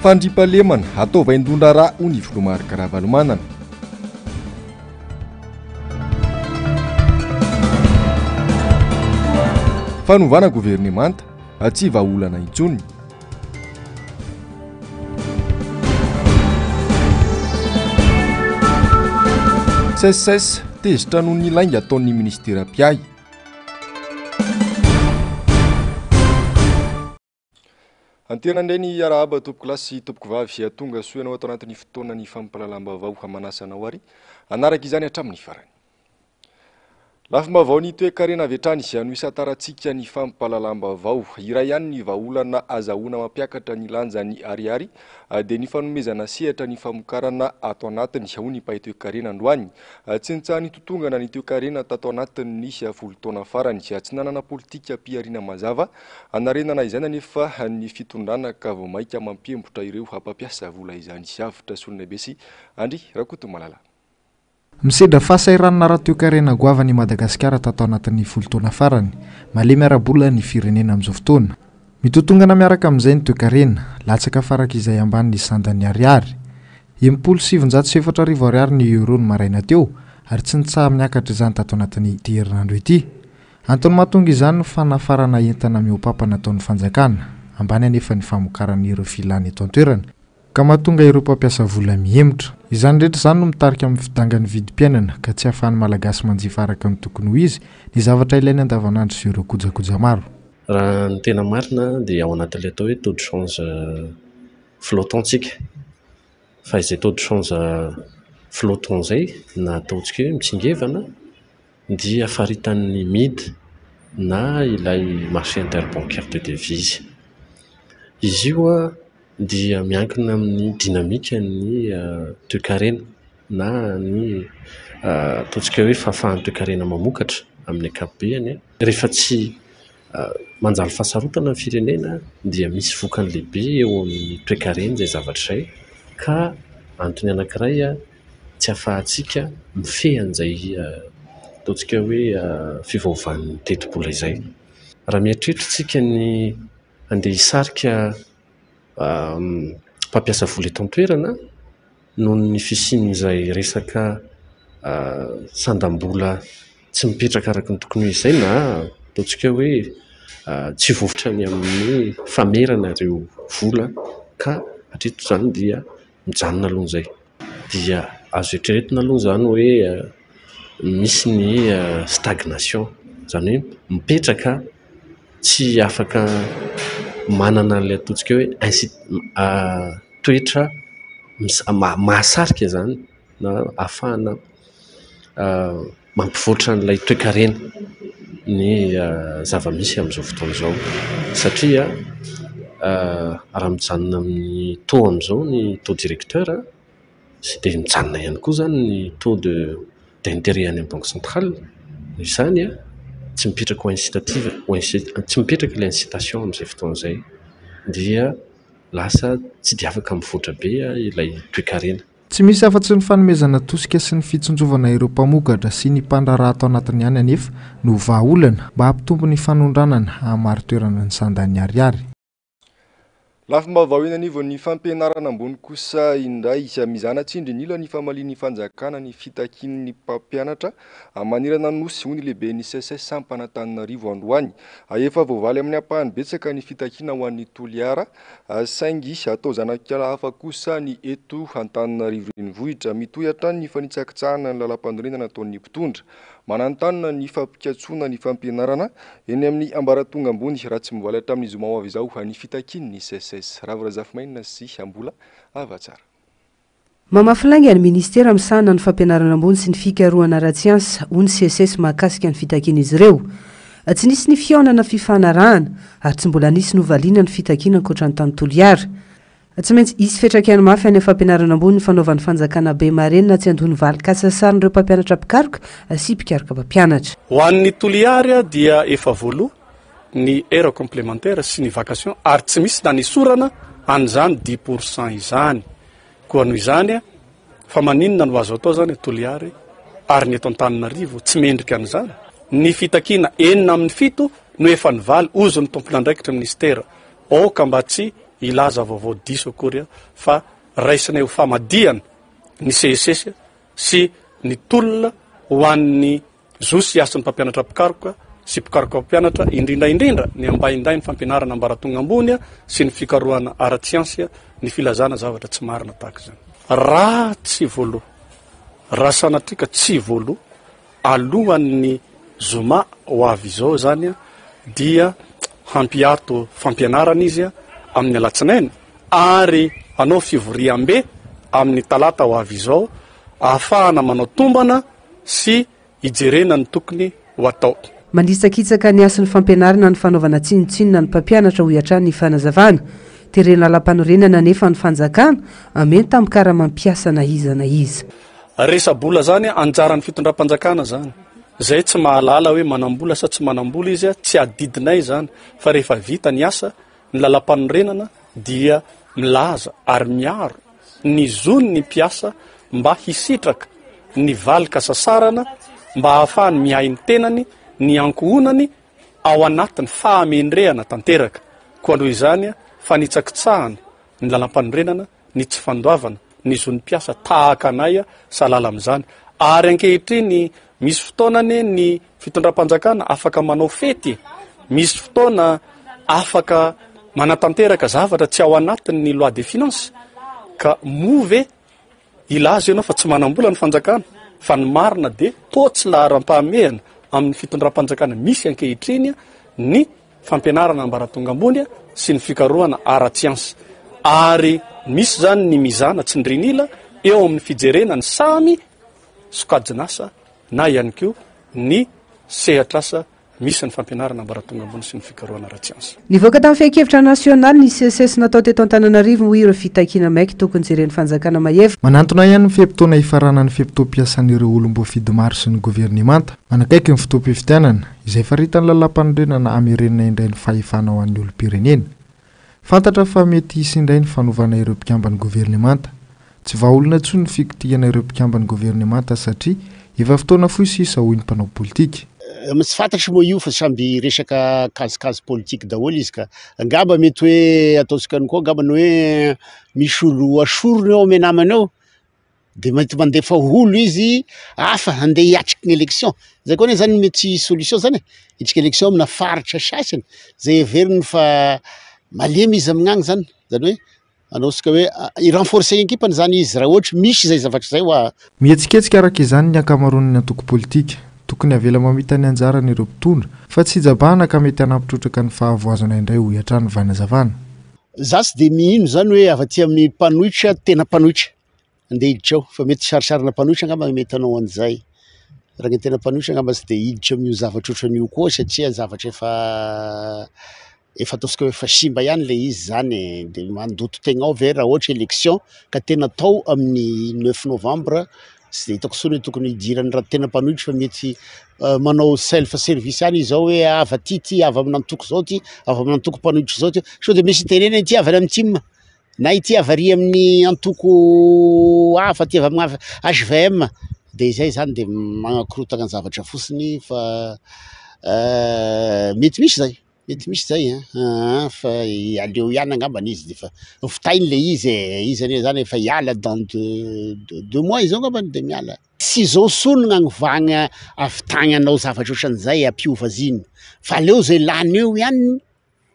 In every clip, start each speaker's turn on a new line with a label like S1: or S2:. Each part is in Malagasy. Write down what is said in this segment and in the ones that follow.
S1: Fandriampahalemana atao vaindondra ra ho ny Volomarika Ravalomanana. Fanovana governemanta tsy vahaolana intsony. SSS tezitra noho ny lainga ataon'ny ministera Piay. Antenandray ny arahaba tompoko lahy sy tompoko vavy tonga soanao atao anatin'ny fotoana ny fampahalalam-baovao hamanasana ary anaraka izany hatramin'ny farany. Lafim-baovao ny toe-karena avy hatrany no isataratsika ny fampahalalam-baovao. Iray ihany ny vahaolana azahoana mampiakatra ny lanjany ariary dia ny fanomezana sehatra ny famokarana ato anatiny hoy ny mpahay toe-karena androany. Tsy nitsahany totongana ny toe-karena tato anatiny folo taona farany. Tsy nanana politika piariana mazava anarenana izany nefa ny fitondrana ka vao maika mampiembotra ireo hampampiasa vola izany. Avitra Solonaibe sy Andry Rakoto Malala.
S2: Misedra fahasahiranana ara-toe-karena goavany Madagasikara tato anatin'ny folo taona farany. Malemy ara-bola ny firenena amin'izao fotoana. Mitotongana miaraka amin'izay ny toe-karena, latsaka faraka izay ambany ny sandany ariary. 7,704 ariary ny euro ny maraina teo, ary tsy nitsaha miakatra izany tato anatin'ny ity herinandro ity. Antony mahatonga izany ny fanafarana entana miompapa nataon'ny fanjakana, ambany anefa ny famokarana ireo filany eto an-toerana, ka mahatonga ireo mpampiasa vola mihemotra. Izany rehetra izany no mitarika amin'ny fidangan'ny vidim-piainana ka tsy ahafahan'ny malagasy manjifa araka ny tokony ho izy ny zavatra ilainy andavanandro sy ireo kojakoja maro.
S3: Raha ny tena marina dia ao anatin'ilay atao hoe taux de change flottantsika. Fa izay taux de change flottant izay na ataontsika hoe mitsingevana dia faritan'ny MID na ilay marché interbancaire de devise. Izy io dia miankina amin'ny dinamika ny toe-karena na ny ataontsika hoe fahafahan'ny toe-karena mamokatra amin'ny ankapobeny. Rehefa tsy manjary fahasarotana ny firenena dia misy vokany lehibe eo amin'ny toe-karena izay zavatra izay, ka antony anankiray tsy ahafahantsika mifehy an'izay ataontsika hoe fivaovan'ny teti-bola izay. Raha mieritreritra ny andeha hisarika mpampiasa vola eto an-toerana noho ny fisian'izay resaka sandam-bola tsy mipetraka araka ny tokony izay, na ataontsika hoe tsy vovotra ny amin'ny famerana ireo vola, ka hatreto izany dia mijanona aloha izay. Dia azo eritreretina aloha izany hoe misy ny stagnation, izany hoe mipetraka, tsy afaka manana ilay ataontsika hoe toetra mahasarika izany na ahafahana mampivoatra n'ilay toe-karena ny zava-misy amin'izao fotoana izao. Satria raha mijanona amin'ny taux amin'izao ny taux directeur dia mijanona ihany koa izany ny taux d'intérêt any amin'ny banque centrale. Izany tsy mipetraka ho incitative, tsy mipetraka ilay incitation amin'izay fotoana izay, dia lasa tsy dia afaka mivoatra be ilay toe-karena.
S2: Tsy misy afa-tsy ny fanomezana tosika sy ny fitsonjovana ireo mpamokatra sy ny mpandraraha atao anatiny ihany anefa no vahaolana mba hampitombo ny fanondranana amin'ny toerana ny sandan'ny ariary.
S1: Lafim-baovao ny fampianarana ambony kosa indray mizana tsindrinila ny famalian'ny fanjakana ny fitakian'ny mpampianatra manirana nosy hoy ny lehibe ny SSS Ampanantananarivo androany. Efa voavaly amin'ny ampahany betsaka ny fitakiana ho an'ny toliara saingy atao zanakala hafa kosa ny eto Antananarivo renivohitra. Mitohy hatrany ny fanitsakitsahana ny lalam-panorenana nataon'ny mpitondra, manantanina ny fampikatsona ny fampianarana eny amin'ny ambaratonga ambony raha tsy mivoala hatramin'ny zoma ho avy izao ny fitakian'ny SSS. Ravirazafimainina sy Ambola avatsara.
S4: Mamafilainga ny ministera misahana ny fampianarana ambony sy ny fikarohana ara-tsiansa hoy ny SSS mahakasika ny fitakian'izy ireo. Tsy nisy ny fihaonana fifanarahana ary tsy mbola nisy novaliana ny fitakiana ankoatra ny tanontolo-iara. Tsy maintsy isy fetrakiany mafy any fampianarana ambony ny fanaovan'ny fanjakana be marenina tsy andony valy kasasarin'ireo mpampianatra mpikaroka sy mpikaroka mpampianatra.
S5: Ho an'ny toliara dia efa voalo ny heure complémentaire sy ny vacation ary tsy misy na ny sorana an'izany 10% izany. Koa noho izany fa maninona no azo atao zany toliary ary ny eto Antananarivo tsy mendrika an'izany. Ny fitakiana 9 amin'ny 7 no efa nivaly ozo ny tompon'andraikitra ministera ka mba tsy ilaza vaovao diso akory fa raisina ho famadiana ny CSS sy ny tolona ho an'ny zosy asan'ny mpampianatra pikaroka sy pikaroka mpianatra indrindraindrindra ny ambainday ny fampianarana ambaratonga ambonya sy ny fikarohana ara-tsiansy ny filazana zavatra tsy marina tahaka zany raha tsy voaloha raha sanatrika tsy voaloha alohan'ny zoma ho avy izao zany dia hampiato fampianarana izy amin'ny alatsinainy ary anao fivoriam-be amin'ny talata ho avy izao ahafahana manao tombana sy ijerena ny tokony ho atao.
S4: Mandisakitsaka ny asan'ny fampianarana ny fanaovana tsinotsinona ny mpampianatra ho iatrany ny fanazavana terena lam-panorenana nefa ny fanjakana ameny tamin'ny kara-mampiasa na iza na iza.
S5: Resabola zany anjaran'ny fitondram-panjakana zany zay tsy mahalala hoe manambola sa tsy manambola izy tsy adidinay zany fa rehefa vita ny asa ny lalam-panorenana dia milaza ary miaro ny zony ny mpiasa mba hisitraka ny valika sasarana mba ahafahany mihay ny tenany ny ankohonany ao anatin'ny fahamendrehana tanteraka koa aloha izany fa nitsakitsahany ny lalam-panorenana ny tsy fandoavana ny zony mpiasa tahaka anay salala amin'izany ary ankehitriny misy fotoanany ny fitondram-panjakana afaka manao fety misy fotoana afaka manatanteraka zavatra tsy ao anatiny ny loi de finance ka move ilaza ianao fa tsy manambola ny fanjakana fa ny marina de totsy laharam-pahamehana amin'ny fitondram-panjakana misy ankehitriny ny fampianarana ambaratonga ambony sy ny fikarohana ara-tsiansy ary misy zany ny mizana tsy ndrinila eo amin'ny fijerena ny samy sokajinasa na ihany koa ny sehatrasa misy ny fampianarana ambaratonga ambony sy ny fikarohana ara-tsiansy.
S4: Nivoaka tamin'ny fehi-kevitra nasionaly ny CSS natao teto Antananarivo ho ireo fitakiana maiky tokony jeren'ny fanjakana mahefa.
S2: Manantona ihany ny fepitoana hifarana ny fepitoam-piasan'ireo olom-boafidy maro sy ny governemanta manakaiky ny fitoam-pifidianana izay faritany lalam-panorenana amerenina indray ny fahefana ho an'ny olom-pirenena. Fantatra fa mety hisindray ny fanovana ireo mpikambany governemanta. Tsy vahaolona intsony ny fikitihana ireo mpikambany governemanta satria efa fotoana fotsy sahoin'ny mpanao politika.
S6: Tsy fantatry moa io fa samby resaka kazikazy politika daholo izy ka angamba mety hoe ataontsika ny koa angamba ny hoe misy olo asorony eo ame namany eo de mety mandefa olo izy afa handeha hiatriky ny élection zay koa zany mety solution zany hitrika élection amina faritra sasany zay everiny fa malemy izy amin'agny zany hoe anaosika hoe i-renforcer équipe-ny zany izy raha ohatra misy zay zavatra zay hoa
S2: mihetsiketsika araka izany ny ankamaroan'ny antoko politika tokony avela mamita ny anjarany ireo mpitondra fa tsy hijabahana ka mety hanampitrotraka ny fahavoazana indray ho iatrany vanazavana.
S6: Za sy de mihino zany hoe avaty amin'ny mpanohitra tena mpanohitra andeha hiditra ao fa mety sarisarina mpanohitra angamba mety anao an'izay raha ny tena mpanohitra angamba sy de hiditra amin'io zavatra ohatran'io koa satria zavatra efa ataosika hoe efa simba ihany le izy zany de mandoto tegna ao ve raha ohatra élection ka tena tao amin'ny 9 novembre sy de hitako sony hoe tokony hidirany raha tena mpanohitra fa mety manao self service any izy ao hoe ava ty ava amin'ny antoko zao ty ava amin'ny antoko mpanohitra zao ty sao de misy tenena ity avany amin'ny team na ity avary amin'ny antoko hafa ty avy amin'ny HVM de izay zany de magnakorotana ny zavatra fotsiny fa mety misy zay fa aleo ihany angambany izy de fa fitainy le izy zany efa hiala dans deux mois izy angambany de miala sy zao sonona agnovagna avitagnanao zavatra ohatran'izay ampiova ziny fa aleo zay lany eo ihany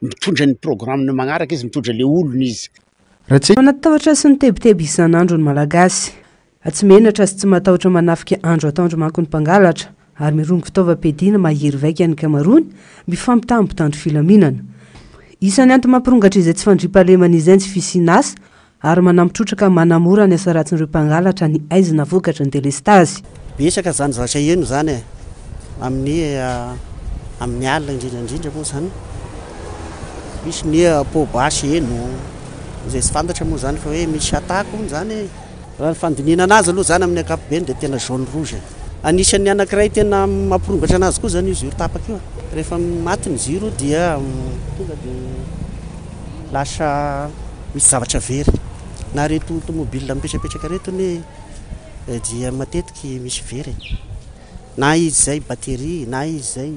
S6: mitondra ny programme magnaraka izy mitondra le olony izy
S4: manatahatra sy ny tebiteby isan'andro ny malagasy tsy menatra sy tsy matahotra manafika andro ataondro manko ny mpangalatra ary mirongo fitaovam-piadiana mahery vaika ny kamarony mifampitambytandro filaminana. Isan'ny anto mampirongatra izay tsy fandriam-pahalemana izay tsy fisinasa ary manampitrotraka manamora ny asa ratsin'ireo mpangalatra ny aizina vokatra ny delestazy.
S7: Besaka zany zavatra eno zany amin'ny alina indrindrandrindra moa zany misy ny pobasy eno izay sy fantatra moa zany fa hoe misy atako zany raha ny fandinina anazy aloha zany amin'ny ankapobeny de tena jaune rouge anisan'ny anankiray tena mampirongatra anazy koa zany io ziro tapaka io rehefa maty ny ziro dia tonga de lasa misy zavatra very na reto automobile mipetrapetraka reto ny dia matetiky misy very na izy zay batterie na izy zay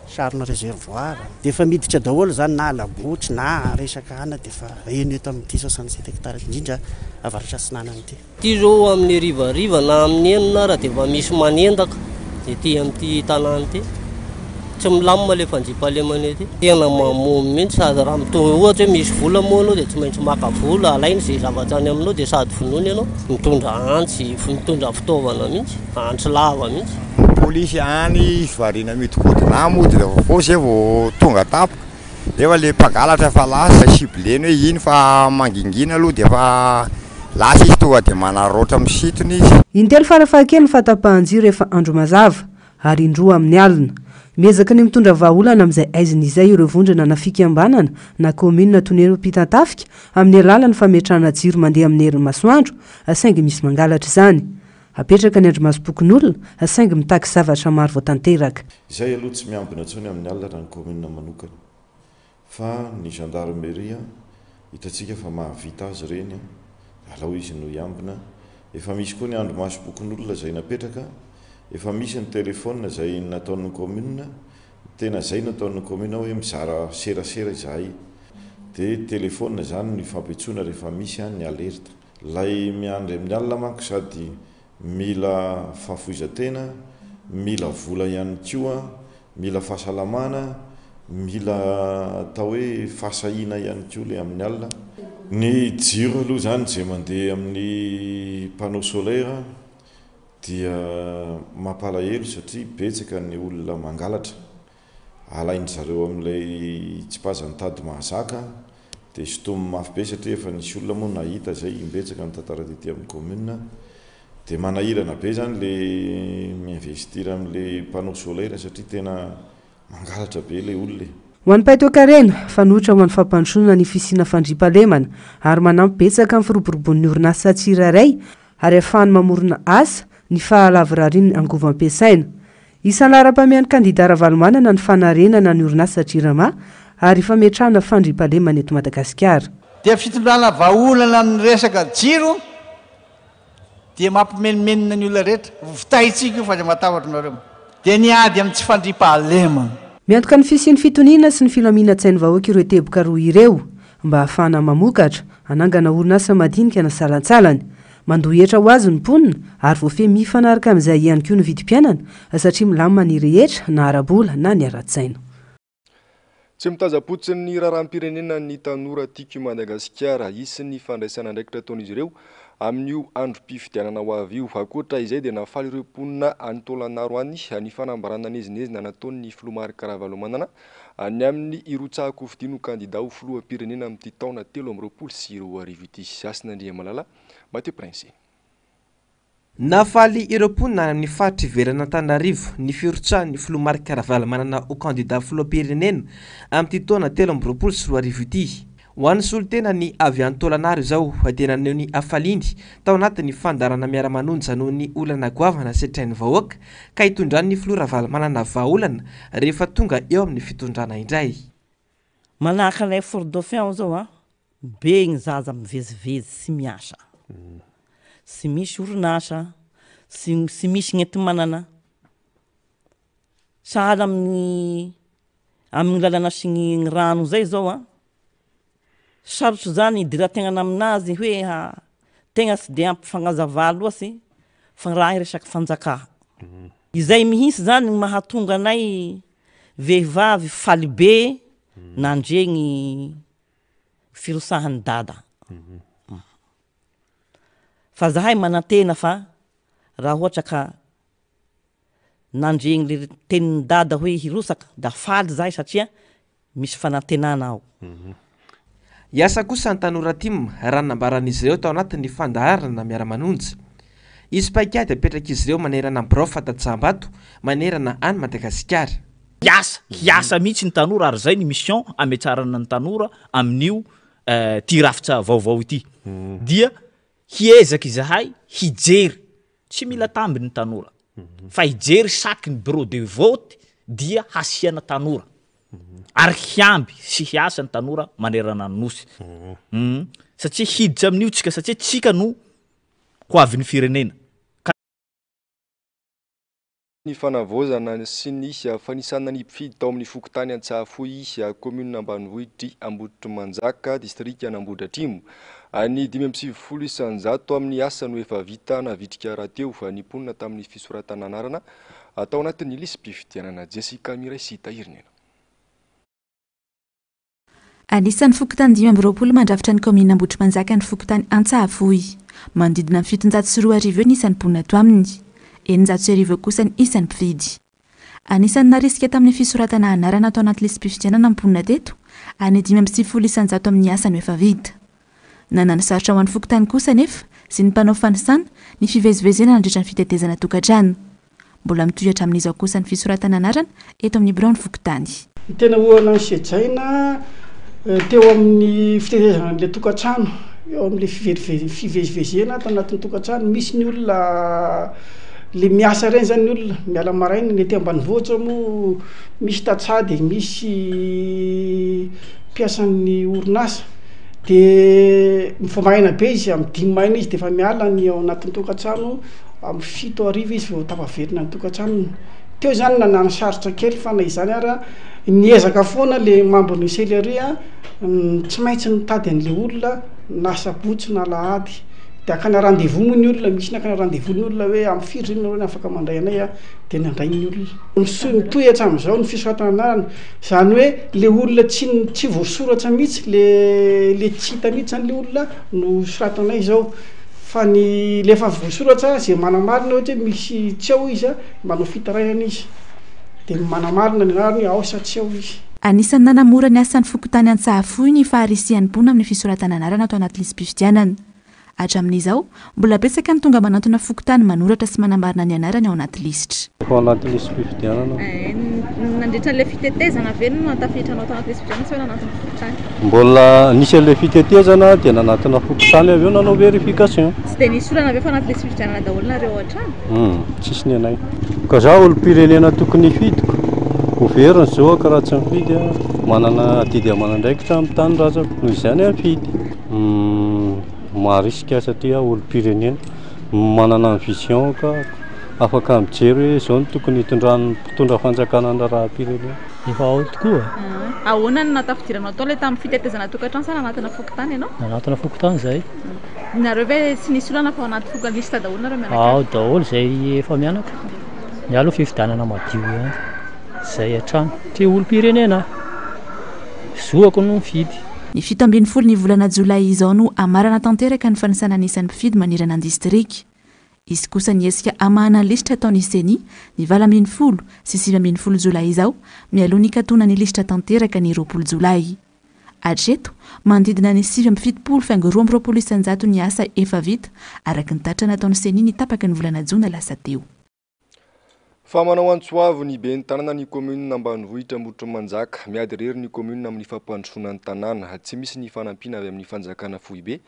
S7: sarona réservoir de efa miditra daholo zany na labotry na resaka ana de efa eno eto amin'ity 67 hectares indrindra avaratra sinanany ity.
S8: Ty zao amin'ny rivariva na amin'ny enina raha de efa misy manendaka de ty amin'ity tanàna ty tsy milamina le fanjipalemana ety tena mamomy mihitsy sady raha mitonga ohatra hoe misy vola moa anao de tsy maintsy maka vola alainy zay zavatra any aminao de sady finoany ianao mitondra antsy mitondra fitaovana mihitsy antsy lava mihitsy.
S9: Polisy any varina midikodina mody da fô zay vao tonga tapoka efa le mpangalatra fa lasa sibleny hoe iny fa mangingina aloha de fa lasa izy tonga de manaroatra amin'ny sitony izy.
S4: Intelo farafahakeliny fahatapahan-jiro rehefa andro mazava ary indroa amin'ny alina. Miezaka ny mitondra vahaolana amin'izay aiziny izay ireo vondrona na fikambanana na komina toneno mpitantafika amin'ny alalan'ny fametrahana jiro mandeha amin'ny herin'ny masoandro asaingy misy mangalatra izany. Apetraka ny andrimasom-pokon'olona asaingy mitaky zavatra maro voatanteraka.
S10: Izay aloha tsy miambina intsony amin'ny alina raha ny komina manokana fa ny gendarmerie hitatsika fa mahavita azy reny alao izy no iambina. Efa misy koa ny andrimasom-pokon'olona izay napetraka. Efa misy ny telefôna izay nataon'ny commune tena zay nataon'ny commune hoe mizara serasera izahay de telefôna zany ny fampitsoana rehefa misy ny alerta. Lay miandry amin'ny alina manko sady mila fahafoizatena, mila vola ihany koa, mila fahasalamana, mila atao hoe fahasahina ihany koa le amin'ny alina. Ny jiro aloha zany zay mandeha amin'ny panneau solaire dia mampalahelo satria betsaka ny olona mangalatra alainy zareo amin'ilay tsy pazany tady mahazaka dia sotomy mafy be satria efa nisy olona moa nahita zay imbetsaka ny tantara tety amin'ny commune dia manahirana be zany le miinvestira amin'le panneau solaire satria tena mangalatra be le olona.
S4: Ho an'ny Paitokarena fanotra ho an'ny fampandrosoana ny fisina fandriampahalemana ary manampy betsaka amin'ny firoborobon'ny orinasa tsirairay ary ahafahany mamorona asa ny fahalavorariany angovo ampiasaina. Isan'ny lara-pamian'ny kandida Ravalomanana ny fanarenana ny orinasa Jirama ary fametrahana fandriampahalemana eto Madagasikara.
S11: Dia fitondrana vahaolana amin'ny resaka jiro dia mampimenimenina ny olona rehetra. Vitaitsika io fa le matahatra nareo. Dia niady amin'ny tsy fandriampahalemana.
S4: Miantoka ny fisian'ny fitoniana sy ny filaminantsain'ny vahoaka ireo teboka roa ireo mba ahafahana mamokatra anangana orinasa madinika na salantsalany. Mandohetra ho azy ny mponina ary voafehy mifanaraka amin'izay ihany koa ny vidim-piainana satria milamina ny rehetra na ara-bola na ny ara-tsaina.
S1: Tsy mitaza-potsiny ny raharam-pirenena ny tanora tiako Madagasikara isin'ny fandraisana ndraikitra ataon'izy ireo amin'io androm-pifidianana ho avy io. Ankoatra izay dia nafaly ireo mponina any Tolagnaro any ny fanambarana nezinezina nataon'ny filomarika Ravalomanana any amin'ny irotsahako fidino kandida ho filoham-pirenena amin'ity taona 2020 ity. Asin'Andriamalala Mathieu Prince.
S12: Nafaly ireo mponina any amin'ny faritra ivelana Antananarivo ny firotsahan'ny filomarika Ravalomanana ho kandida filoham-pirenena amin'ity taona 2020 ity. Ho an'ny solotena ny avy any Tolagnaro izao tena neo ny afaliny tao anatin'ny fandarana miara-manonja noho ny olana goavana setrain'ny vahoaka ka hitondran'ny filoha Ravalomanana vahaolana rehefa tonga eo amin'ny fitondrana indray.
S13: Manahaka ilay Fort Dauphin zao be gny zaza mivezivezy sy miasa. Sy misy orinasa, sy misy gn'entimanana. Sahala amin'ny lalana sy gny rano zay zao sarotro zany idira-tegnana aminazy hoe tegna sy de ampifagnazava loatsy fa raha resaky fanjakà. Izay mihitsy zany mahatonga anay vehivavy faly be nandregny firosahany dada. Fa zahay manantena fa raha ohatra ka nandregny le tenin'ny dada hoe hirosaka da faly zahay satria misy fanantenana ao.
S12: Iasa kosa ny tanora Tim raha nambaran'izy ireo tao anatin'ny fandaharana miara-manonja. Izy paikady apetraka izy ireo manerana birao fatatsambato manerana any Madagasikara.
S14: Hiasa mihitsy ny tanora ary zay ny mission ametrarana ny tanora amin'io ty rafitra vaovao ity. Dia hiezaka izahay hijery tsy mila tamby ny tanora fa hijery saky ny bureau de vote dia hasiana tanora. Ary hiamby sy hiasa ny tanora manerana ny nosy. Satria hiditra amin'io tsika satria tsika no ho avy ny firenena.
S1: Ny fanavozana sy ny fanisana ny mpifidy tao amin'ny fokotany Antsahafoy commune ambanivohitry Amboditrimanjaka district Anambohidratrimo any 590 isanjato amin'ny asa no efa vita na vitrika rahateo fa niponina tamin'ny fisoratana anarana atao anatin'ny lisy mpifidianana Jessica Miray tahirina.
S15: Anisan'ny fokotany 520 mandrafitra ny commune Amboditrimanjaka ny fokotany Antsahafoy manodidina 704 nisan'ny ponina ato aminy. 900 kosa ny isan'ny mpifidy. Anisan'ny narisika tamin'ny fisoratana anarana atao anaty lisy mpifidianana ny ponina teto any 590 isanjato amin'ny asa no efa vita. Nanana sarotra ho an'ny fokotany kosa nefa sy ny mpanao fanisana ny fivezivezena nandritra ny fitetezana tokantrano. Mbola mitohatra amin'izao kosa ny fisoratana anarana eto amin'ny bureau ny fokotany.
S16: Tena hoana sejaina teo amin'ny fitetezana le tokantrano eo amin'ny fivezivezena atao anatin'ny tokantrano misy ny olona le miasa reny zany ny olona miala maraina ny aty ambanivohitra mo misy tatsady misy mpiasan'ny orinasa de mifamaina be izy amin'ny 5 maina izy de fa miala ny ao anatin'ny tokantrano amin'ny 7 arivo izy vao tapaverina ny tokantrano. Teo zany nanana sarotra kely fa na izany ara niezaka foana le membre-ny seleria tsy maintsy nitady an'le olona na sabotsy na lahady de akana rendez-vous moa ny olona misy nakana rendez-vous ny olona hoe amin'ny firy reny nareo afaka mandray anay de nandray ny olona mitohy hatramin'izao ny fisoratana anarana zany hoe le olona tsy voasoratra mihitsy le tsy hita mihitsy zany le olona no soratanay zao fa ny lefa voasoratra zay manamarina ohatra misy tsy ao izy manao fitarainana izy de manamarina ny anarany ao sa tsy ao izy.
S15: Anisan'ny nanamora ny asan'ny fokotany Antsahafoy ny faharisian'ny mponina amin'ny fisoratana anarana atao anaty lisy mpifidianana. Hatramin'izao mbola betsaka ny tonga manantona fokotany manoratra sy manambarina ny anarany ao anaty lisitra.
S17: Ao anaty lisy mpifidianana.
S18: Nandritra le fitetezana ve no tafiditranao tao anaty lisy mpifidianana sy nanantona fokotany?
S17: Mbola nisy le fitetezana dia nanantona fokotany avy eo nanao verification.
S18: Tsy dia nisy olana avy fa anaty lisy mpifidianana daholo nareo hatrany?
S17: Tsisy ny anay. Ka zaho olo-pirenena tokony hifidiko. Governa zao ka raha tsy mifidy manana didy amanandraikitra amin'ny tany razako noho izany mifidy. Marisika satria olo-pirenena manana vision ka afaka mijery hoe zao ny tokony hitondrany mpitondra fanjakana ny raha-pirenena.
S19: Efa ao tokoa.
S18: Ahoana no natafidiranao tao le tamin'ny fitetezana tokantrano sa nanatina fokotany ianao?
S19: Nanatina fokotany zay.
S18: Nareo ve tsy nisy olana fa anaty fokalista daholo nareo mianaka?
S19: Ao daholo zay efa mianaka. Ny alo fifidianana madio ihany. Zay hatrany te olo-pirenena. Zoako no mifidy.
S15: Ny 17 ny volana Jolay izao no amarana tanteraka ny fanisana anisan'ny mpifidy manirana ny distrika. Izy kosa niesika amahana lisitra ataon'ny seni ny 20 sy 20 Jolay izao mialoha ny katona ny lisitra tanteraka ny 20 Jolay. Hatreto manodidina ny 770 isanjato ny asa efa vita araka ny tatra nataon'ny seni ny tapaka ny volana Jona lasa teo.
S1: Fa manao antsoavo ny ben'ny tanàna ny commune ambanivohitra Amboditrimanjaka miady rery ny commune amin'ny fampandrosoana ny tanàna tsy misy ny fanampiana avy amin'ny fanjakana Foibe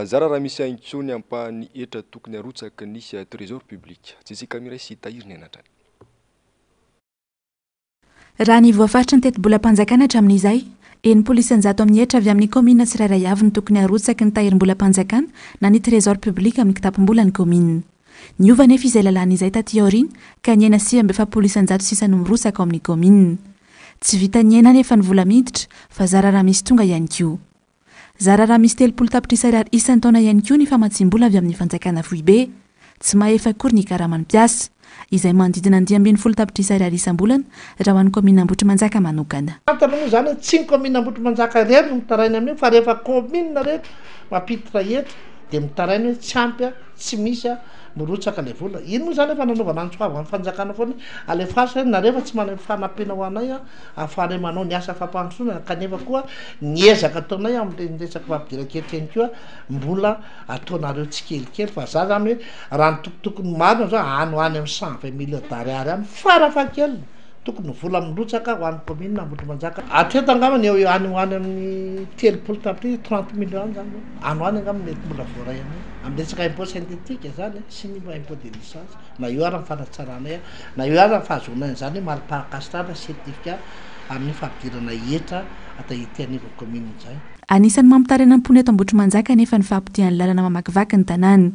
S1: zara raha misy aintsony ampahany etra tokony arotsaka ny trésor public Jessica Miray tahirina anatrany.
S15: Raha ny voafaritra ny teti-bolam-panjakana hatramin'izay polisy anjato amin'ny etra avy amin'ny commune tsirairay avy ny tokony arotsaka ny tahirim-bolam-panjakana na ny trésor public amin'ny kitapom-bola ny commune. Niova nefa izay lalàna izay taty aoriana ka niaina 770 sisa no mirosaka ao amin'ny commune. Tsy vita niaina nefa ny vola miditra fa zara raha misy tonga ihany koa. Zara raha misy 30 tapitrisa ariary isan'ny taona ihany koa ny famatsim-bola avy amin'ny fanjakana Foibe. Tsy maefa akory ny karaman'ny mpiasa izay manodidina 12 tapitrisa ariary isam-bolana raha ho an'ny commune Amboditrimanjaka manokana.
S20: Taloha zany tsy ny commune Amboditrimanjaka rery no mitaraina amin'io fa rehefa commune rehetra mampiditra etra dia mitaraina hoe tsy ampy tsy misy mirotsaka le vola. Ino moa zany efa nanaovana antsoavo amin'ny fanjakana foana alefasa na rehefa tsy manana fanampiana ho anay ahafahanay manao ny asa fampandrosoana kanefa koa niezaka ataonay amin'ny resaka fampidiran-kelotra ihany koa mbola ataonareo tsy kelikely fa za zany hoe raha ny tokotokony maro zao any amin'ny 120 millions d'ariary any farafakely tokony vola mirotsaka ho an'ny commune Amboditrimanjaka. Atreto angambany eo any amin'ny 30 tapitrisa 30 millions zany any angambany mety mbola voaray amin'ny resaka impôt synthétique zany sy ny impôt de licence na io ary ny fanatsaranay na io ary ny fahazoanay zany hoe maripakastrana certificat amin'ny fampidirana etra atao itian'io commune zay.
S15: Anisan'ny mampitarena ny pony eto Amboditrimanjaka nefa ny fampitian'ny lalana mamakivaky ny tanàna.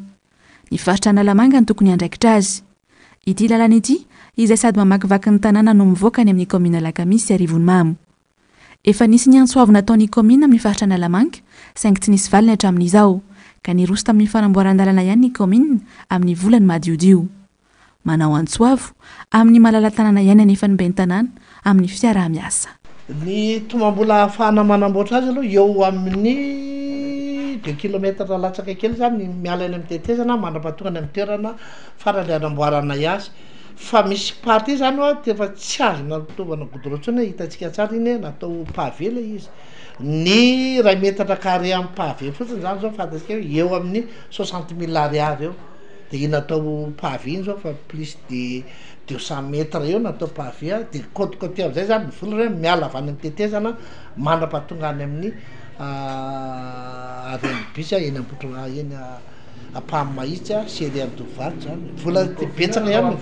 S15: Ny faritra Analamanga ny tokony andraikitra azy. ity lalana ity izay sady mamakivaky ny tanàna no mivoaka ny amin'ny komina Lakamisy Arivony Mamo. Efa nisy ny antsoavy nataon'ny komina amin'ny faritra Analamanga saingy tsy nisy valiny hatramin'izao ka niroso tamin'ny fanamboaran-dalana ihany ny komina amin'ny volany madiodio. Manao antsoavo amin'ny malala-tanàna ihany anefa ny ben-tanàna amin'ny fiaraha-miasa.
S20: Ny tomambola ahafahana manamboatra azy aloha eo amin'ny 2 kilometra latsaka kely zany miala eny amin'ny tetezana mandrapahatongany amin'ny toerana farany anamboarana azy. Fa misy party zany efa tsy azona fitaovana godoro tsony hitantsika tsara iny natao pavé le izy. Ny ray metatra carré amin'ny pavé fotsiny zany zao fantatsika eo amin'ny 60 000 ariary eo. De iny natao pavé iny zao fa plus de 200 metra eo natao pavé de côte am'izay zany mivola hoe miala avy any amin'ny tetezana mandrapahatongany amin'ny areny bus eny Ambohitrano eny Ampamahitsy sery Andohavory zany vola betsaka ihany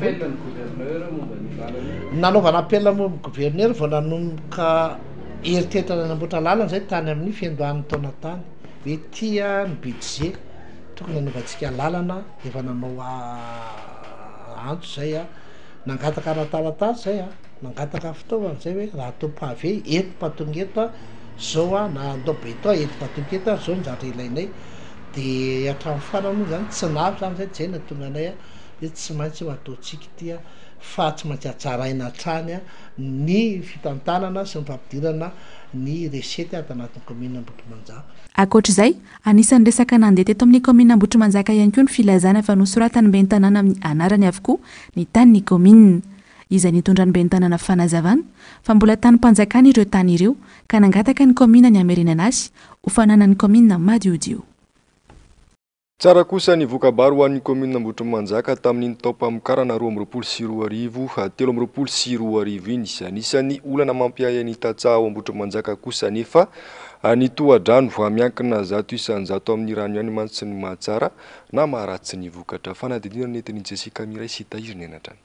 S20: nanaovana appel momba gouverneur vao nanomboka eritreritra ny Ambohitra lalana zay tany amin'ny fiandohan'ny taona tany hoe tia ny budget tokony nanaovantsika lalana efa nanao antso zay nangataka rahataratasy zay nangataka fitaovana zay hoe raha atao pavé eto patongeto zao na andao beton eto patongeto zao nzatra ilainay de hatramin'ny farany moa zany tsy navy zany zay zay natonga anay hoe tsy maintsy ho ataotsika ity fa tsy maintsy hatsaraina hatrany ny fitantanana sy ny fampidirana ny resety ato anatin'ny komina Ambohitrimanjaka.
S15: Ankoatr'izay, anisan'ny resaka nandeha teto amin'ny komina Ambohitrimanjaka ihany koa ny filazana fa nosoratany ben-tanàna amin'ny anarany avokoa ny tanin'ny komina. Izay nitondra ny ben-tanàna fanazavana fa mbola tany mpanjakana ireo tany ireo ka nangataka ny komina ny hamerenana azy ho fananany komina madiodio.
S1: Tsara kosa ny vokabary ho an'ny komina Ambohitrimanjaka tamin'ny taom-pamokarana 2024 13 iny anisan'ny olana mampiahy ny tatsaha ao Ambohitrimanjaka kosa nefa ny tohadrano miankina 100% amin'ny rano ihany mantsy ny mahatsara na maharatsy ny vokatra fanadidina nentin'ny Jessica Miray sy Tahirina Enatrany.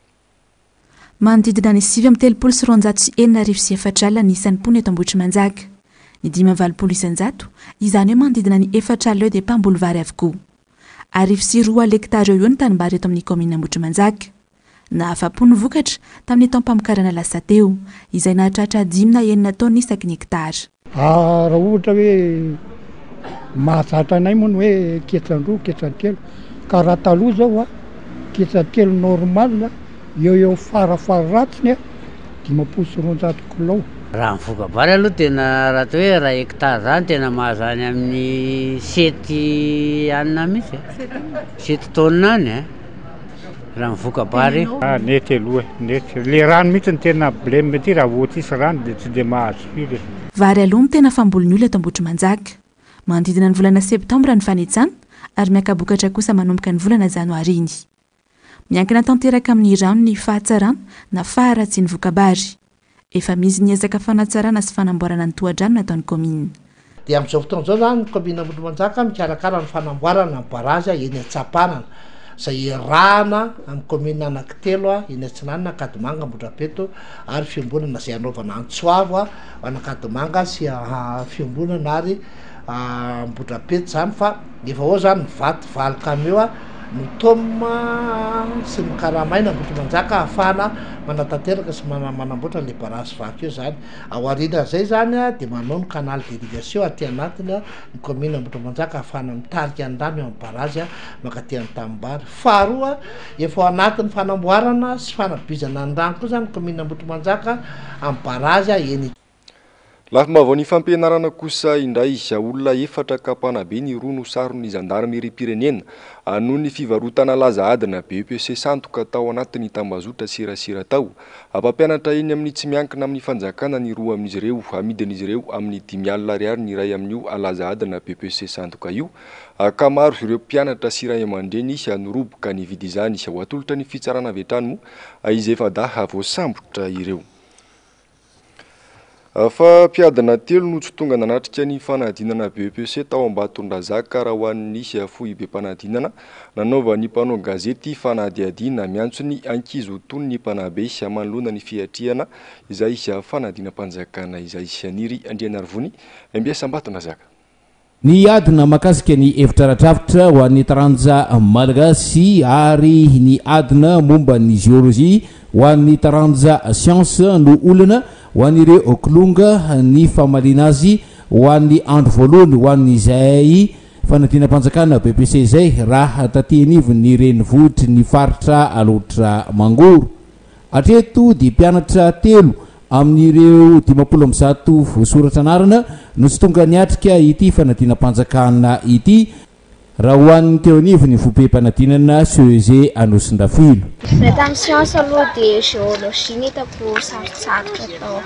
S15: Manodidina ny 7,304 alina ny isan'ny mpony eto Ambohitrimanjaka. Ny 5,700 izany hoe manodidina ny 4 alina eo dia mpamboly vary avokoa. 2 hektara eo ny tanimbary eto amin'ny komina Ambohitrimanjaka. Na afapony vokatra tamin'ny taom-pamokarana lasa teo izay nahatratra 5 taona isaky ny hektara.
S21: Raha ohatra hoe mahazatra anay moa hoe ketran-droa ketran-telo ka raha taloha zao ketran-telo normal eo farafara ratsiny 500 kilao.
S22: Raha mivokabary aloha tena raha hoe raha hektara zany tena mahazany amin'ny 7 anina mihitsy 7 taona any raha mivokabary.
S21: Nety aloha nety le rano mihitsy ny tena problème ty raha ohatra isy rano de tsy de mahazo firy.
S15: Vary aloha tena famboliny olona eto Ambohitrimanjaka. Manodidina ny volana septambra ny fanetsana ary miakabokatra kosa manomboka ny volana janoary iny. Miankina tanteraka amin'ny rano ny fahatsarana na faharatsy ny vokabary. Efa misy ny ezaka fanatsarana sy fanamboarana ny tohadrano nataon'ny komina.
S20: Dia amin'izao fotoana izao zany ny komina Ambohitrimanjaka mikarakara ny fanamboarana ny baraza eny Antsapanana izay iarahana amin'ny komina anankitelo eny Antsinanana, Kadimanga, Ambohidrapeto ary fiambonana izay anaovana Antsoavo Anakadimanga sy fiambonana ary Ambohidrapeto zany fa efa ao zany mivaty valoka eo ny toma sy ny karamaina Ambohitrimanjaka ahafahana manatanteraka sy manamboatra le barazy vaky eo zany. Ao aoriana zay zany dia manao ny canal d'irrigation aty anatiny ny komina Ambohitrimanjaka ahafahana mitarika ny rano amin'ny barazy makaty amin'ny tanimbary. Faharoa efa ao anatin'ny fanamboarana sy fanabizana ny rano koa zany ny komina Ambohitrimanjaka amin'ny barazy eny.
S1: Lafim-bavao ny fampianarana kosa indray olona 4 kapana be ny roa no saron'ny zandarmeripirenena noho ny fivarotana laza adina BEPC santoka tao anatin'ny tambazotra sirasira tao. Mpampianatra eny amin'ny tsy miankina amin'ny fanjakana ny roa amin'izy ireo amidin'izy ireo amin'ny 5 ariary ny iray amin'io laza adina BEPC santoka io ka maro ireo mpianatra sy ray aman-dreny noroboka ny vidy izany ho atolotra ny fitsarana avy hatrany moa izy efa voasambotra ireo. Fa mpiadana 3 no tsy tonga nanatrika ny fanadinana BEPC tao Ambatondrazaka raha ho an'ny fohy be mpanadinana nanaova ny mpanao gazety fanadiadina miantso ny ankizy ho tony ny mpanabe manoloana ny fiatriana izay fanadina-panjakana izay Andrianarivony Ambiasa Ambatondrazaka.
S3: ny adina makasika ny efitraratravitra ho an'ny taranja malagasy ary ny adina momba ny géologie ho an'ny taranja science no olana ho an'ireo kolonga ny famalina azy ho an'ny andro voalohany ho an'izay fanadinam-panjakana BPC zay raha tatenivy ny renivohitry ny faritra alotra mangoro atreto dia mpianatra telo amin'ireo 50 voasoratra anarana no tsy tonga niatrika ity fanadinam-panjakana ity raha ho an'ny teo anivo ny fobe-panadinana CEG Anosindrafilo.
S5: Tamin'ny science aloha dia géologie ny hitako sarotsarotra tao.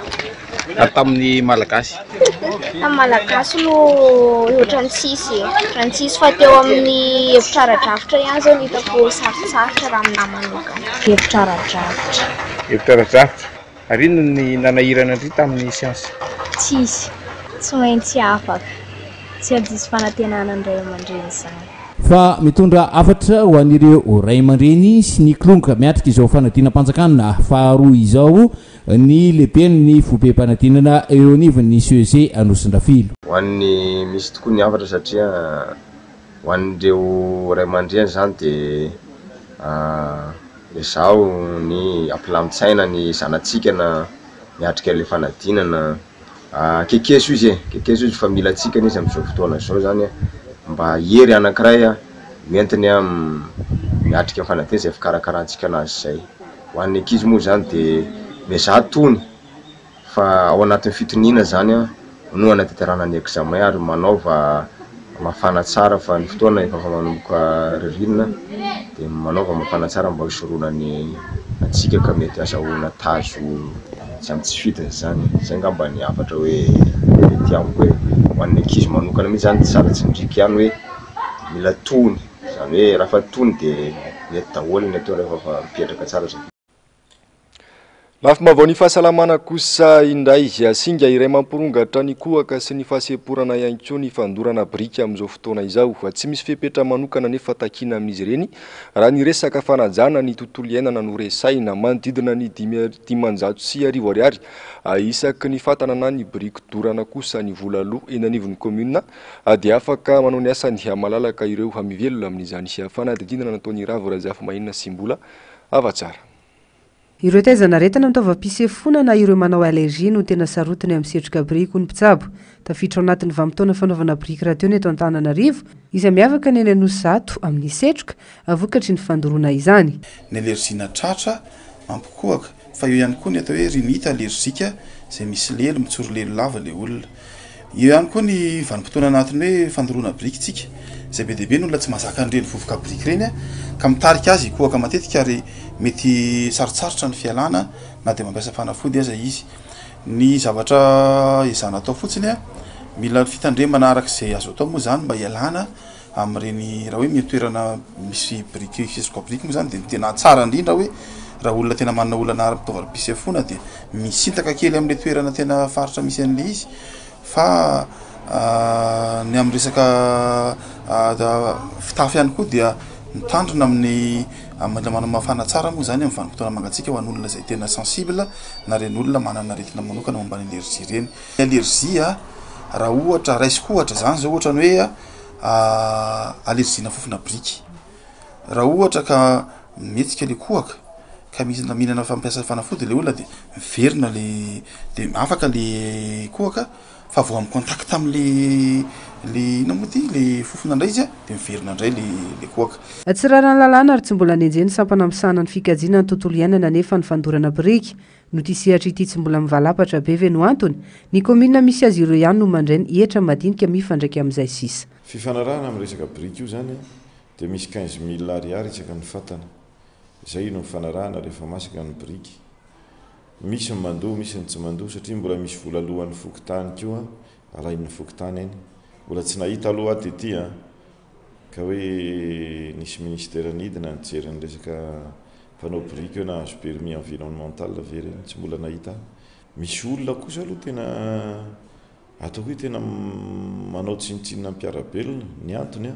S23: Tamin'ny malagasy?
S5: Tamin'ny malagasy aloha ohatran'ny tsisy fa teo amin'ny efitraradrafitra ihany zao ny hitako sarotsarotra raha aminahy manokana. Efitraradrafitra.
S23: Efitraradrafitra. Ary ino ny nanahirana andry tamin'ny science?
S5: Tsisy. Tsy maintsy afaka. Tsy adisy fanantenana indray aman-dreny izany.
S3: Fa mitondra afatra ho an'ireo ray aman-dreny sy ny kolonga miatrika izao fanadinam-panjakana faharoa izao ny lehibe ny fobe-panadinana eo anivon'ny CEG Anosindrafilo.
S24: Ho an'ny misy tokoa ny afatra satria ho an'ireo ray aman-dreny zany dia izao ny ampilamin-tsaina ny zanatsika na miatrika ilay fanadinana. Kekeso izy fa mila atsika izy amin'izao fotoana izao zany mba hery anankiray mentiny miatrika amin'ny fanadinana izay fikarakarantsika anazy zay. Ho an'ny ankizy moa zany dia mizaha tony fa ao anatin'ny fitonina zany no anatanterahana ny examen ary manaova mafana tsara fa ny fotoana efa manomboka ririnina dia manaova mafana tsara mba hisoroana ny atsika ka mety azahoana tazo tsy amin'ny tsy fitany zany. Zay ngamba ny afatra hoe mety amiko hoe ho an'ny ankizy manokana mihitsy zany tsara tsindriky ihany hoe mila tony zany hoe raha fa tony dia mety daholo ny atao rehefa mipetraka tsara zay.
S1: Lafy mavao ny fahasalamana kosa indray singa iray mampirongatra ny kohaka sy ny fahaseporana ihany koa ny fandorana brika amin'izao fotoana izao. Tsy misy fepetra manokana nefa takina amin'izy ireny raha ny resaka fanajana ny tontolo iainana no resaina manodidina ny 510 ariary isaky ny fatana na ny brika dorana kosa ny vola aloha eny anivon'ny commune dia afaka manao ny asany malalaka ireo hamivelona amin'izany fanadidinana nataony Ravo Razafymahinina sy mbola avatsara.
S4: Ireo taizana retana mitaovam-pisefona na ireo manao alergia no tena sarotiny amin'ny setroka brika ny mpitsabo. Tafiditra ao anatin'ny vanim-potoana fanaovana brika raha teo ny eto Antananarivo izay miavaka ny eny Anosy amin'ny setroka avokatry ny fandoroana izany.
S25: Ny alergia tratra mampikohaka fa eo ihany koa ny atao hoe rinite alergika izay misy lelo mitsoro lelo lava ilay olona. Eo ihany koa ny vanim-potoana anatiny hoe fandoroana brika tsika izay be dia be ny olona tsy mahazaka an'ireny vovoka brika ireny ka mitarika azy kohaka matetika ary mety sarotsarotra ny fialana na dia mampiasa fanafody aza izy. Ny zavatra izana atao fotsiny mila fitandremana arak'izay azo atao moa zany mba hialana amin'ireny raha hoe mitoerana misy brika setroka brika moa zany dia tena tsara indrindra hoe raha olona tena manana olana ara-pitaovam-pisefona dia misintaka kely amin'ilay toerana tena faritra misy an'ilay izy fa ny amin'ny resaka fitafy ihany koa dia mitandrina amin'ny mafana tsara moa zany amin'ny vanim-potoana mangatsika ho an'olona izay tena sensible na reny olona manana aretina manokana momba ny alergia ireny. Alergia raha ohatra raisiko ohatra zany zao ohatra ny hoe alergia fofona brika. Raha ohatra ka mihetsika ilay kohaka ka misy mihinana fampiasa fanafody ilay olona dia miverina dia afaka ilay kohaka fa vao amin'ny contact amin'ilay namoty ilay fofona indray izy dia miverina indray ilay kohaka.
S4: Tsy raharany lalàna ary tsy mbola nenjeny sampana misahana ny fikajiana ny tontolo iainana nefa ny fandorana brika no tisehatra ity tsy mbola mivalapatra be ve no antony ny commune misy azy ireo ihany no mandray ny hetra madinika mifandraika amin'izay sisa.
S10: Fifanarahana amin'ny resaka brika io zany dia misy 15,000 ariary isaka ny fatana. Izay no mifanarahana rehefa masaka ny brika. Misy ny mandoa, misy ny tsy mandoa satria mbola misy vola alohan'ny fokotany koa alain'ny fokotany eny. Mbola tsy nahita aloha aty ety ka hoe nisy ministère nidina nijery ny resaka mpanao brika na azo permis environnemental ve reny tsy mbola nahita. Misy olona kosa aloha tena atao hoe tena manao tsinitsinina mpiarabelona ny antony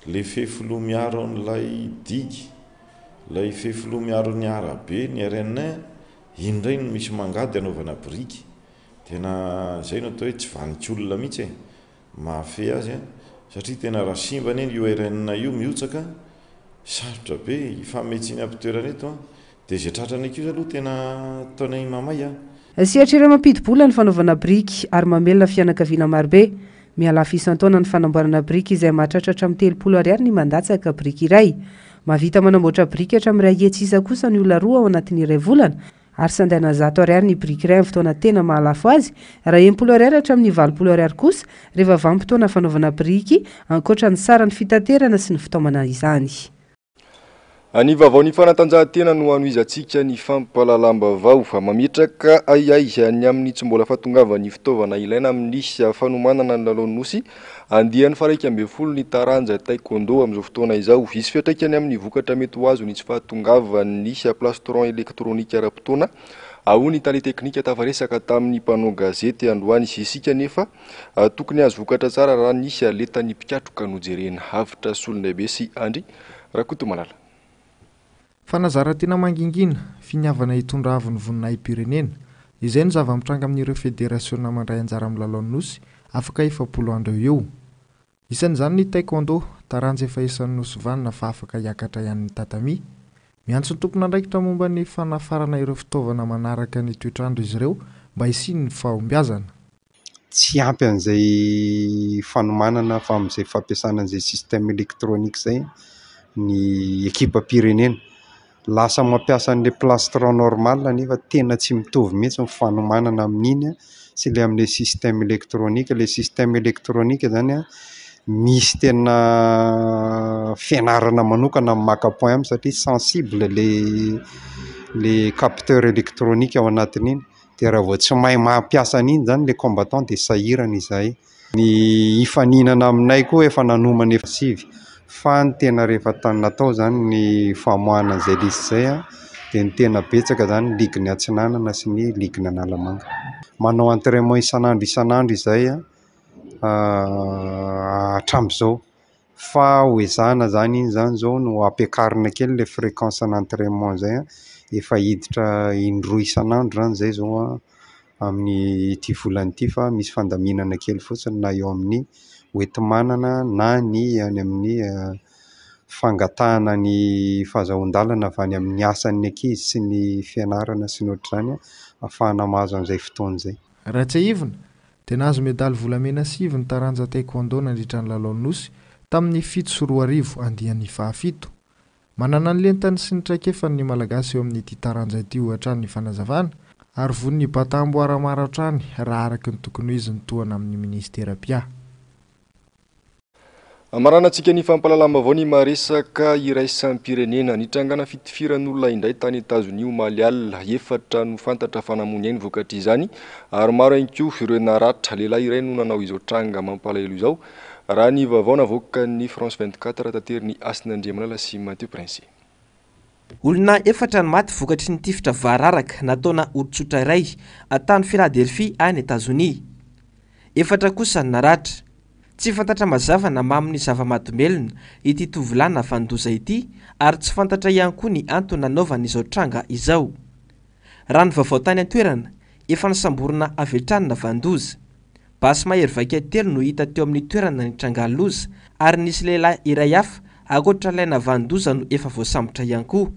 S10: le fefilo miaro an'ilay digy, lay fefilo miaro ny arabe ny RN indray misy mangady anaovana brika. Tena zay no atao hoe tsy vanik'olona mihitsy mahafe azy satria tena raha simbany eny io RN io miotsaka sarotra be ifametsiany ampitoerana eto dia zay tratrany akio aloha tena taonay mamay
S4: sihatrira mampidi-bola ny fanaovana briky ary mamelona fianakaviana marobe mialafo isan-taona ny fanamboarana briky izay mahatratratra amin'ny 30 ariary ny mandatsaka briky iray mahavita manamboatra briky hatramin'ny ray hetsy isa kosa ny olona roa ao anatin'ny iray volana ary sandana 100 ariary ny briky iray amin'ny fotoana tena mahalafo azy raha 10 ariary hatramin'ny 20 ariary kosa rehefa vanim-potoana fanaovana briky ankoatra ny sarany fitaterana sy ny fitaomana izany.
S1: Any vavaon'ny fanatanjahantena no anoizantsika ny fampalalam-bavao mametraka aiay any amin'ny tsy mbola fahatongavan'ny fitaovana ilaina amin'ny fanomanana ny lalao nosy andiany faraika ambe folo ny taranja taekwondo amin'izao fotoana izao isy fiatraikany amin'ny vokatra mety ho azo ny tsy fahatongavan'ny plastron elektronika ara-potoana ao ny tale teknika tafaresaka tamin'ny mpanao gazety androany isika nefa tokony azo vokatra tsara raha nisy letany mpikatroka nojerena havitra solonaibe sy andry rakoto malala.
S2: Fanazara tena mangingina finiavana hitondra avy ny voninahim-pirenena izay ny zava-mitranga amin'ireo federasiona mandray anjara amin'ny lalao nosy afaka 70 andro eo. Isan'izany ny taekwondo taranja efa isan'ny nosovanina fa afaka hiakatra ihany ny tatami. Miantso ny tompona andraikitra momba ny fanafarana ireo fitaovana manaraka ny toetrandro izy ireo mba hisiny ny fahombiazana.
S6: Tsy ampy an'izay fanomanana fa amin'izay fampiasana an'izay système électronique zay ny ekipa pirenena. Lasa mampiasa an'ilay plastron normal nefa tena tsy mitovy mihitsy ny fanomanana amin'iny sy ilay amin'ilay système électronique. Le système électronique zany misy tena fianarana manokana maka-point aminy satria sensible le capteur électronique ao anatin'iny. Dia raha vao tsy mahay mampiasa an'iny zany le combattant dia sahirana izay. Ny ifaninana aminay koa efa nanomana efa sivy. Fa ny tena rehefa tany natao zany ny famoahana izay lisy izay dia ny tena betsaka zany ligy Atsinanana sy ny ligy Analamanga. Manao entraînement isan'andro izay hatramin'izao fa hoezana zany iny zany zao no ampiakarina kely le fréquence n'entraînement zay efa hiditra indroa isan'andro zany zay zao amin'ny ity volana ity fa misy fandaminana kely fotsiny na eo amin'ny hoentimanana na ny any amin'ny fangatahana ny fahazoan-dalana avy any amin'ny asan'ny ankizy sy ny fianarana sy ny ohatr'izany ahafahana mahazo an'izay fotoana izay.
S2: Raha tsy ahivina dia nahazo medaly volamena 7 ny taranja taekwondo nandritra ny lalao nosy tamin'ny 7 andiany 7. Manana ny lentany sy ny traikefany ny malagasy eo amin'ity taranja ity hatrany ny fanazavana ary von'ny batambo aramara hatrany raha araka ny tokony izy ny tohana amin'ny ministera pia.
S1: Amaranantsika ny fampalalam-bavao ny maresaka iraisampirenena nitrangana fitifiran'olona indray tany Etazonia Malial efatra no fantatra fanamony ainy vokatra izany ary maro ihany koa ireo naratra lehilahy iray no nanao izao tranga mampalahelo izao raha ny vavao navoaka ny France 24 tateriny Asinandriamanala sy Mathieu Prince.
S12: Olona efatra ny maty vokatry ny tifitra vararaka nataona olon-tsotra iray tany Philadelphie any Etazonia. Efatra kosa ny naratra. Tsy fantatra mazava na mamin'ny zava-mahadomelona ity tovolahy navandoza ity ary tsy fantatra ihany koa ny antony nanaovana izao tranga izao. Raha ny vaovao tany an-toerana efa nisamborina avy hatrany navandoza. Basy mahery vaika telo no hita teo amin'ny toerana ny tranga loza ary nisy lehilahy iray hafa ankoatra ilay navandoza no efa voasambotra ihany koa.